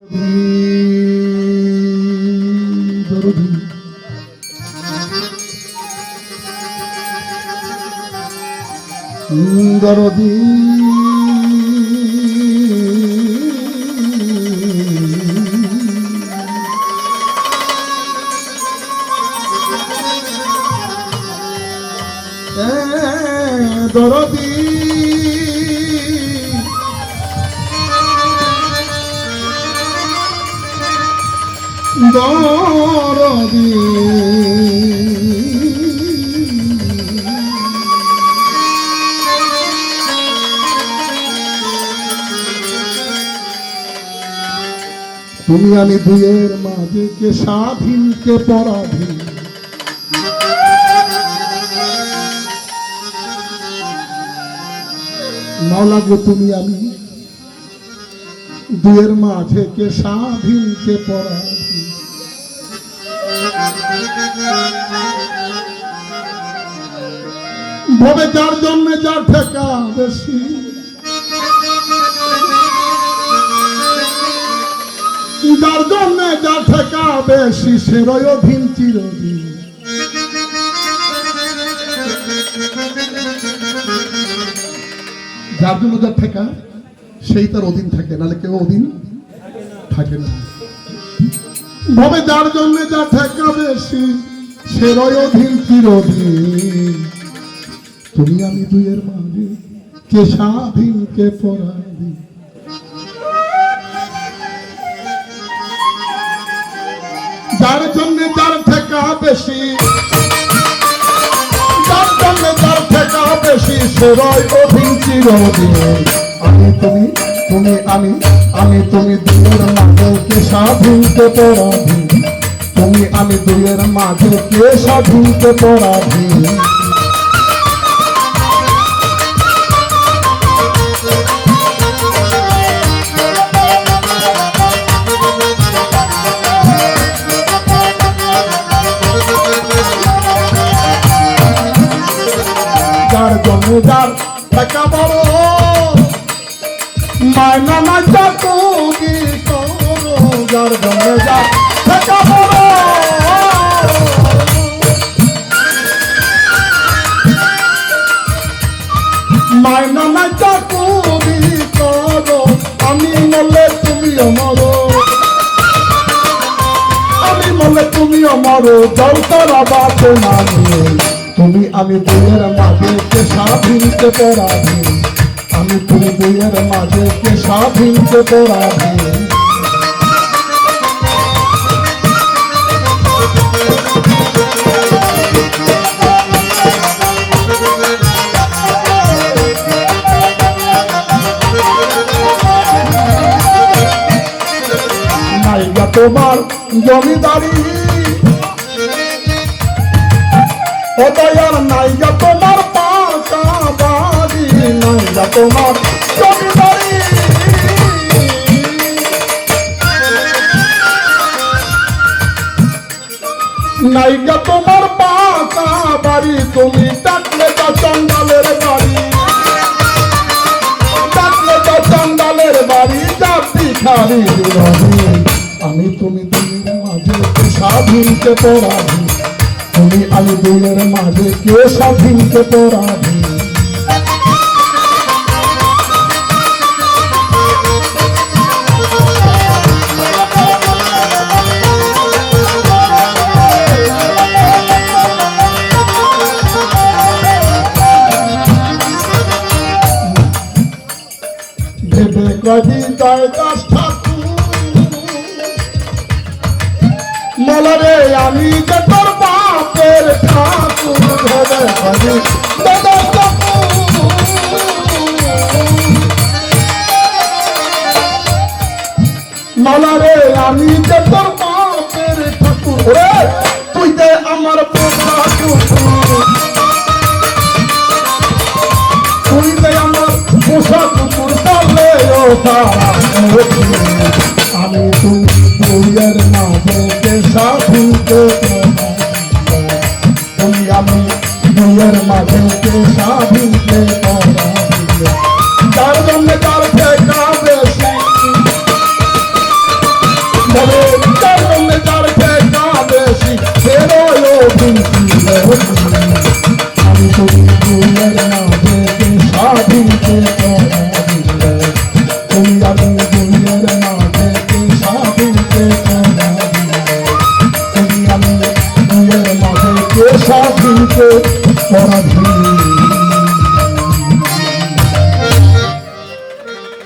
দরদি দরদি দরদি তুমি আমি দুয়ের মাঝে কে স্বাধীন কে পরাধীন, মাওলা গো তুমি আমি দুয়ের মাঝে কে স্বাধীন কে পরাধীন। ভবে যার জন্য যার ঠেকা বেশি, যার জন্য যার ঠেকা বেশি সে রয় অধীন চিরদিন। যার জন্য যার ঠেকা সেই তার অধীন থাকে, নাহলে কেউ অধীন থাকে না। ভবে যার জন্য যার ঠেকা বেশি সে রয় অধীন চিরদিন। তুমি আমি দুয়ের মাঝে কে স্বাধীন কে পরাধীন। যার জন্য যার ঠেকা বেশি, যার জন্য যার ঠেকা বেশি সে রয় অধীন চিরদিন। আমি তুমি তুমি আমি তুমি দুয়ের মাঝে কে স্বাধীন কে পরাধীন। তুমি আমি দুয়ের মাঝে কে স্বাধীন কে পরাধীন। যার জন্য যার ঠেকা বড় মায়না না যা তুমি করো। যার জন্য যার ঠেকা বড় মায়না না যা তুমি করো। আমি মরলে তুমি অমর, আমি মরলে তুমি অমর। যাও তারা বাঁচে না নিয়ে। তুমি আমি দুয়ের মাঝে কে স্বাধীন কে পরাধীন। আমি তুমি দুয়ের মাঝে কে স্বাধীন কে পরাধীন। নাইগা তোমার জমিদারি, ও দয়ার নাইগা তোমার পাকা বাড়ি। নাইগা তোমার জমিদারি, নাইগা তোমার পাকা বাড়ি। তুমি ডাকলে তো চন্ডালের বাড়ি, ডাকলে তো চন্ডালের বাড়ি। যাবি খালি আমি তুমি দুয়ের মাঝে কে স্বাধীন কে পরাধীন। তুমি আমি দুয়ের মাঝে কে স্বাধীন কে পরাধীন। ভেবে কবি জয় দাস ঠাকুর মলারে আমি যে তোর বাপের ঠাকুর। ভেবে কবি দাস ঠাকুর মলারে আমি যে তোর বাপের ঠাকুর। রে তুই দে আমার পোষা কুকুর, তুই দে আমার পোষা কুকুর। তাহলে ও তারা আমি তুমি দুয়ের মাঝে কে স্বাধীন কে পরাধীন। তুমি আমি দুয়ের মাঝে কে স্বাধীন কে পরাধীন। যার জন্য যার ঠেকা বেশি, ভবে যার জন্য যার ঠেকা বেশি সেরই অধীন চিরদিন। আমি তুমি দুয়ের মাঝে কে স্বাধীনকে করা দিলে, তুমি আমি দুয়ের মাঝে কে স্বাধীনকে করা দিলে, তুমি আমি দুয়ের মাঝে কে স্বাধীনকে করা দিলে।